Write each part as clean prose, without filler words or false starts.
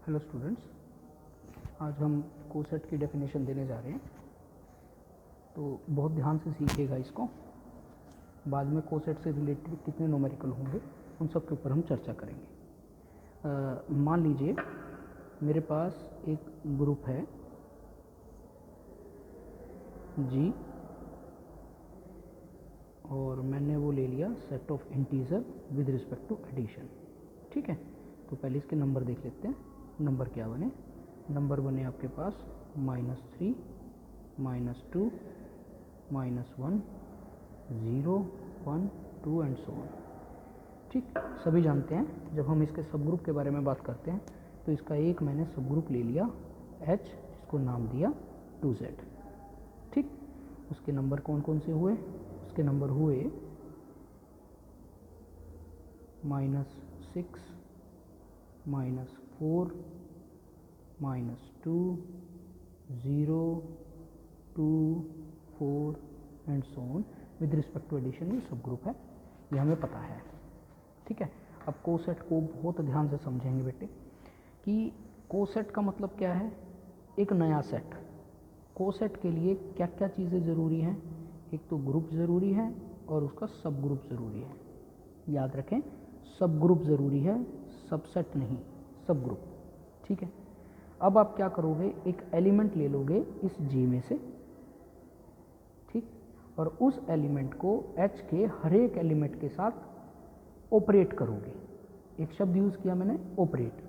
Hello students, आज हम coset की डेफिनेशन देने जा रहे हैं। तो बहुत ध्यान से सीखिएगा इसको। बाद में कोसेट से रिलेटेड कितने न्यूमेरिकल होंगे उन सब के ऊपर हम चर्चा करेंगे। मान लीजिए मेरे पास एक ग्रुप है जी, और मैंने वो ले लिया set of integer with respect to addition. ठीक है, तो पहले इसके नंबर देख लेते हैं। नंबर क्या बने? नंबर बने आपके पास -3, -2, -1, 0, 1, 2 एंड सो ऑन। ठीक, सभी जानते हैं जब हम इसके सब ग्रुप के बारे में बात करते हैं तो इसका एक मैंने सब ग्रुप ले लिया H, जिसको नाम दिया 2Z। ठीक, उसके नंबर कौन कौन से हुए? उसके नंबर हुए -6, -4, -2, 0, 2, 4 and so on. With respect to addition ये सब ग्रुप है, ये हमें पता है। ठीक है, अब कोसेट को बहुत ध्यान से समझेंगे बेटे कि कोसेट का मतलब क्या है। एक नया सेट। कोसेट के लिए क्या क्या चीज़ें ज़रूरी हैं? एक तो ग्रुप ज़रूरी है और उसका सब ग्रुप ज़रूरी है। याद रखें, सब ग्रुप ज़रूरी है, सबसेट नहीं, सब ग्रुप। ठीक है, अब आप क्या करोगे, एक एलिमेंट ले लोगे इस G में से, ठीक, और उस एलिमेंट को H के हर एक एलिमेंट के साथ ऑपरेट करोगे। एक शब्द यूज़ किया मैंने, ऑपरेट।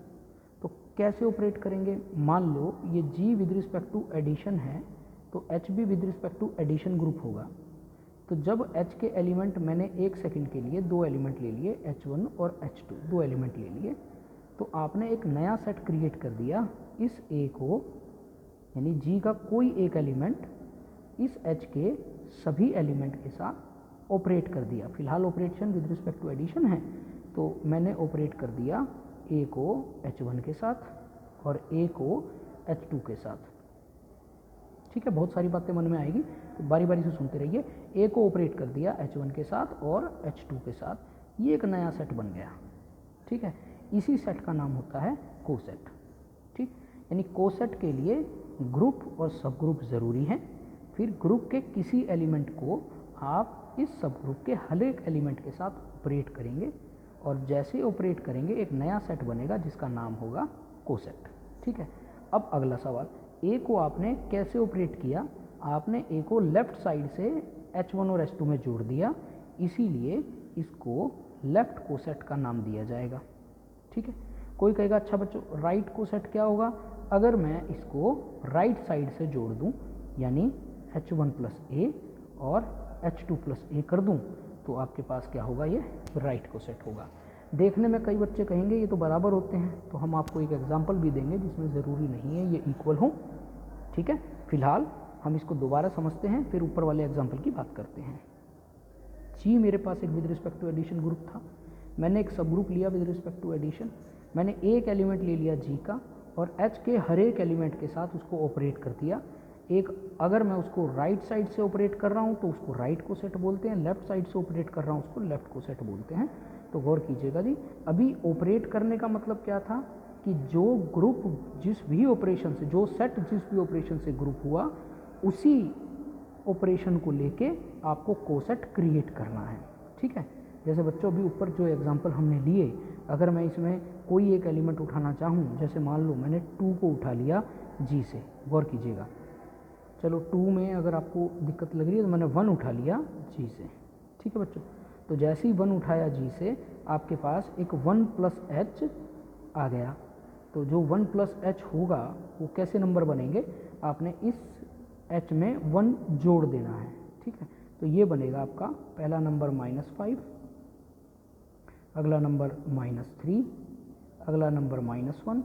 तो कैसे ऑपरेट करेंगे? मान लो ये G with respect to addition है तो H भी with respect to addition group होगा। तो जब H के एलिमेंट मैंने एक सेकंड के लिए दो एलिमेंट ले लिए, H1 और H2, दो एलिमेंट ले लिए, तो आपने एक नया सेट क्रिएट कर दिया। इस A को, यानी G का कोई एक एलिमेंट इस H के सभी एलिमेंट के साथ ऑपरेट कर दिया। फिलहाल operation with respect to addition है, तो मैंने ऑपरेट कर दिया A को H1 के साथ और A को H2 के साथ। ठीक है, बहुत सारी बातें मन में आएगी, तो बारी बारी से सुनते रहिए। A को ऑपरेट कर दिया H1 के साथ और H2 के साथ, ये एक नया सेट बन गया। ठीक है, इसी सेट का नाम होता है कोसेट। ठीक, यानी कोसेट के लिए ग्रुप और सब ग्रुप ज़रूरी हैं। फिर ग्रुप के किसी एलिमेंट को आप इस सब ग्रुप के हर एक एलिमेंट के साथ ऑपरेट करेंगे, और जैसे ऑपरेट करेंगे एक नया सेट बनेगा जिसका नाम होगा कोसेट। ठीक है, अब अगला सवाल, A को आपने कैसे ऑपरेट किया? आपने A को लेफ्ट साइड से H1 और H2 में जोड़ दिया, इसीलिए इसको लेफ्ट कोसेट का नाम दिया जाएगा। ठीक है, कोई कहेगा अच्छा बच्चों राइट कोसेट क्या होगा? अगर मैं इसको राइट साइड से जोड़ दूं, यानी H1 + A और H2 + A कर दूं, तो आपके पास क्या होगा? ये राइट कोसेट होगा। देखने में कई बच्चे कहेंगे ये तो बराबर होते हैं, तो हम आपको एक एग्जाम्पल भी देंगे जिसमें ज़रूरी नहीं है ये इक्वल हो। ठीक है, फिलहाल हम इसको दोबारा समझते हैं, फिर ऊपर वाले एग्जाम्पल की बात करते हैं। G मेरे पास एक with respect to addition group था। मैंने एक सब ग्रुप लिया विद रिस्पेक्ट टू एडिशन। मैंने एक एलिमेंट ले लिया G का और H के हर एक एलिमेंट के साथ उसको ऑपरेट कर दिया। एक, अगर मैं उसको राइट साइड से ऑपरेट कर रहा हूँ तो उसको राइट कोसेट बोलते हैं, लेफ्ट साइड से ऑपरेट कर रहा हूँ उसको लेफ्ट कोसेट बोलते हैं। तो गौर कीजिएगा जी, अभी ऑपरेट करने का मतलब क्या था कि जो ग्रुप जिस भी ऑपरेशन से, जो सेट जिस भी ऑपरेशन से ग्रुप हुआ, उसी ऑपरेशन को लेके आपको कोसेट क्रिएट करना है। ठीक है, जैसे बच्चों अभी ऊपर जो एग्जांपल हमने लिए, अगर मैं इसमें कोई एक एलिमेंट उठाना चाहूँ, जैसे मान लो मैंने 2 को उठा लिया G से, गौर कीजिएगा। चलो 2 में अगर आपको दिक्कत लग रही है तो मैंने 1 उठा लिया G से। ठीक है बच्चों, तो जैसे ही 1 उठाया G से, आपके पास एक 1 + H आ गया। तो जो 1 + H होगा वो कैसे नंबर बनेंगे? आपने इस H में 1 जोड़ देना है। ठीक है, तो ये बनेगा आपका पहला नंबर -5, अगला नंबर -3, अगला नंबर -1,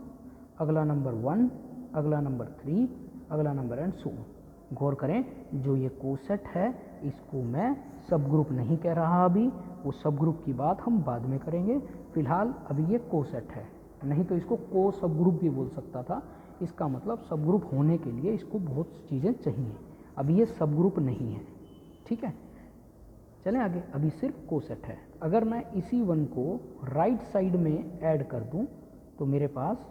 अगला नंबर 1, अगला नंबर 3, अगला नंबर एंड सो ऑन। गौर करें, जो ये कोसेट है इसको मैं सब ग्रुप नहीं कह रहा अभी, वो सब ग्रुप की बात हम बाद में करेंगे। फिलहाल अभी ये कोसेट है, नहीं तो इसको को सब ग्रुप भी बोल सकता था। इसका मतलब सब ग्रुप होने के लिए इसको बहुत चीज़ें चाहिए, अभी ये सब ग्रुप नहीं है। ठीक है, चलें आगे, अभी सिर्फ कोसेट है। अगर मैं इसी 1 को राइट साइड में ऐड कर दूं तो मेरे पास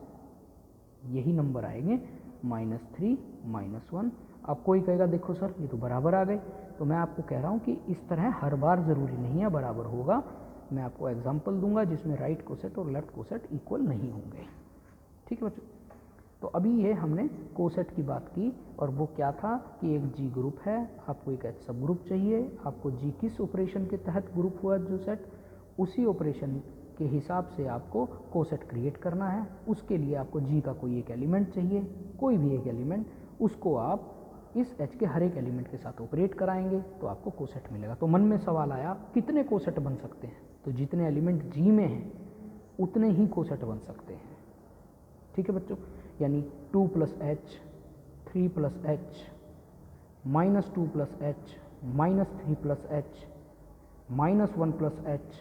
यही नंबर आएंगे -3 -1। अब कोई कहेगा देखो सर ये तो बराबर आ गए, तो मैं आपको कह रहा हूँ कि इस तरह हर बार ज़रूरी नहीं है बराबर होगा। मैं आपको एग्जांपल दूंगा जिसमें राइट कोसेट और लेफ्ट कोसेट इक्वल नहीं होंगे। ठीक है बच्चों, तो अभी ये हमने कोसेट की बात की, और वो क्या था कि एक जी ग्रुप है, आपको एक एच सब ग्रुप चाहिए, आपको जी किस ऑपरेशन के तहत ग्रुप हुआ जो सेट, उसी ऑपरेशन के हिसाब से आपको कोसेट क्रिएट करना है। उसके लिए आपको जी का कोई एक एलिमेंट चाहिए, कोई भी एक एलिमेंट, उसको आप इस एच के हर एक एलिमेंट के साथ ऑपरेट कराएंगे तो आपको कोसेट मिलेगा। तो मन में सवाल आया कितने कोसेट बन सकते हैं, तो जितने एलिमेंट जी में हैं उतने ही कोसेट बन सकते हैं। ठीक है बच्चों, यानी 2 + h, 3 + h, -2 + h, -3 + h, -1 + h,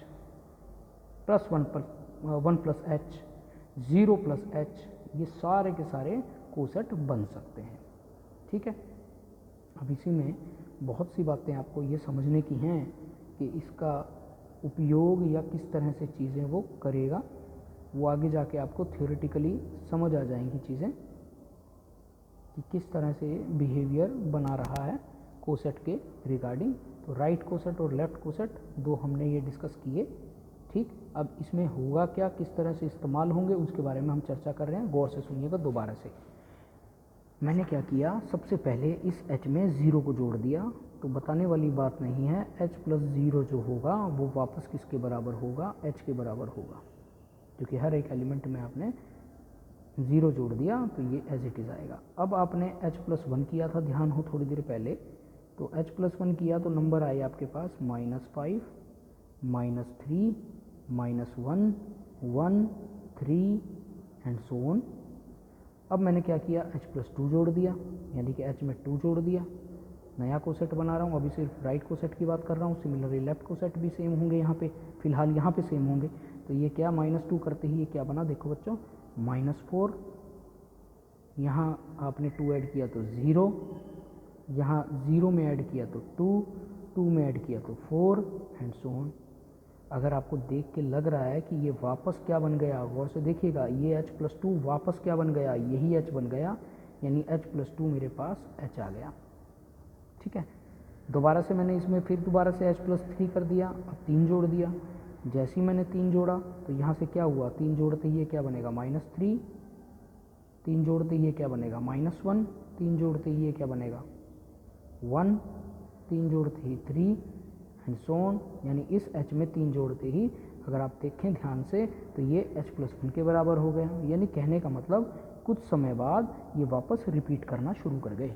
+1 + h, 0 + h, ये सारे के सारे कोसेट बन सकते हैं। ठीक है, अब इसी में बहुत सी बातें आपको ये समझने की हैं कि इसका उपयोग या किस तरह से चीज़ें वो करेगा, वो आगे जाके आपको थ्योरेटिकली समझ आ जाएंगी चीज़ें कि किस तरह से बिहेवियर बना रहा है कोसेट के रिगार्डिंग। तो राइट कोसेट और लेफ्ट कोसेट दो हमने ये डिस्कस किए। ठीक, अब इसमें होगा क्या, किस तरह से इस्तेमाल होंगे, उसके बारे में हम चर्चा कर रहे हैं। गौर से सुनिएगा दोबारा से। मैंने क्या किया, सबसे पहले इस h में 0 को जोड़ दिया। तो बताने वाली बात नहीं है, h + 0 जो होगा वो वापस किसके बराबर होगा, h के बराबर होगा, क्योंकि हर एक एलिमेंट में आपने 0 जोड़ दिया तो ये एज इट इज़ आएगा। अब आपने h + 1 किया था, ध्यान हो थोड़ी देर पहले, तो h + 1 किया तो नंबर आए आपके पास -5, -3, -1, 1, 3 एंड सो ऑन। अब मैंने क्या किया, h + 2 जोड़ दिया, यानी कि h में 2 जोड़ दिया, नया कोसेट बना रहा हूँ। अभी सिर्फ राइट कोसेट की बात कर रहा हूँ, सिमिलरली लेफ्ट कोसेट भी सेम होंगे यहाँ पे, फिलहाल यहाँ पे सेम होंगे। तो ये क्या, -2 करते ही ये क्या बना, देखो बच्चों, -4, यहाँ आपने 2 ऐड किया तो 0, यहाँ 0 में ऐड किया तो 2 में ऐड किया तो 4 एंड सो ऑन। अगर आपको देख के लग रहा है कि ये वापस क्या बन गया, गौर से देखिएगा, ये h + 2 वापस क्या बन गया, यही h बन गया, यानी h + 2 मेरे पास h आ गया। ठीक है, दोबारा से मैंने इसमें फिर दोबारा से h + 3 कर दिया, अब 3 जोड़ दिया। जैसे ही मैंने 3 जोड़ा तो यहाँ से क्या हुआ, 3 जोड़ते ही ये क्या बनेगा, -3, 3 जोड़ते ही ये क्या बनेगा, -1, 3 जोड़ते ही ये क्या बनेगा, 1, 3 जोड़ते ही 3 एंड सो ऑन। यानी इस h में 3 जोड़ते ही अगर आप देखें ध्यान से तो ये h + 1 के बराबर हो गया। यानी कहने का मतलब कुछ समय बाद ये वापस रिपीट करना शुरू कर गए।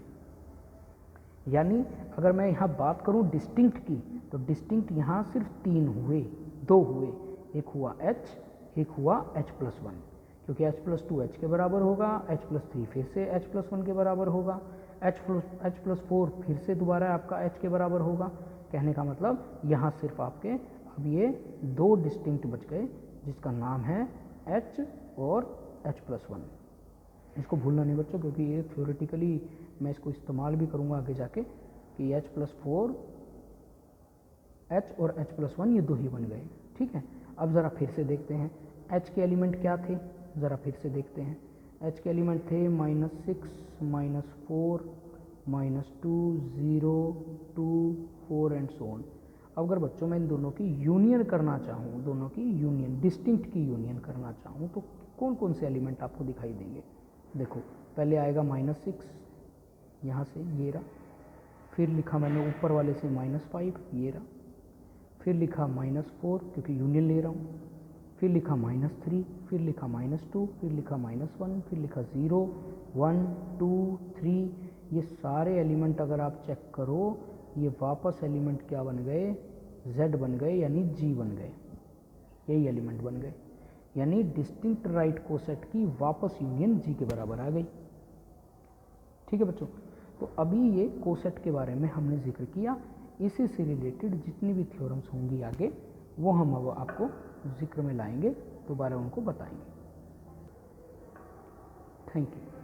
यानी अगर मैं यहाँ बात करूँ डिस्टिंक्ट की, तो डिस्टिंक्ट यहाँ सिर्फ 3 हुए, 2 हुए, एक हुआ h, एक हुआ h + 1, क्योंकि h + 2 h के बराबर होगा, h + 3 फिर से h + 1 के बराबर होगा, h + 4 फिर से दोबारा आपका h के बराबर होगा। कहने का मतलब यहाँ सिर्फ आपके अब ये 2 डिस्टिंक्ट बच गए, जिसका नाम है h और h + 1। इसको भूलना नहीं बच्चों, क्योंकि ये थ्योरेटिकली मैं इसको इस्तेमाल भी करूँगा आगे जाके कि h + 4, h और h + 1 ये 2 ही बन गए। ठीक है, अब ज़रा फिर से देखते हैं h के एलिमेंट क्या थे, ज़रा फिर से देखते हैं। h के एलिमेंट थे -6, -4, -2, 0, 2, 4 एंड सो ऑन। अब अगर बच्चों मैं इन दोनों की यूनियन करना चाहूँ, दोनों की यूनियन, डिस्टिंक्ट की यूनियन करना चाहूँ, तो कौन कौन से एलिमेंट आपको दिखाई देंगे। देखो पहले आएगा -6, यहाँ से ये रहा, फिर लिखा मैंने ऊपर वाले से -5, ये रहा, फिर लिखा -4 क्योंकि यूनियन ले रहा हूँ, फिर लिखा -3, फिर लिखा -2, फिर लिखा -1, फिर लिखा 0, 1, 2, 3। ये सारे एलिमेंट अगर आप चेक करो, ये वापस एलिमेंट क्या बन गए, Z बन गए, यानी G बन गए, यही एलिमेंट बन गए। यानी डिस्टिंक्ट राइट कोसेट की वापस यूनियन G के बराबर आ गई। ठीक है बच्चों, तो अभी ये कोसेट के बारे में हमने जिक्र किया। इसी से रिलेटेड जितनी भी थ्योरम्स होंगी आगे, वो हम अब आपको जिक्र में लाएंगे, दोबारा उनको बताएंगे। Thank you.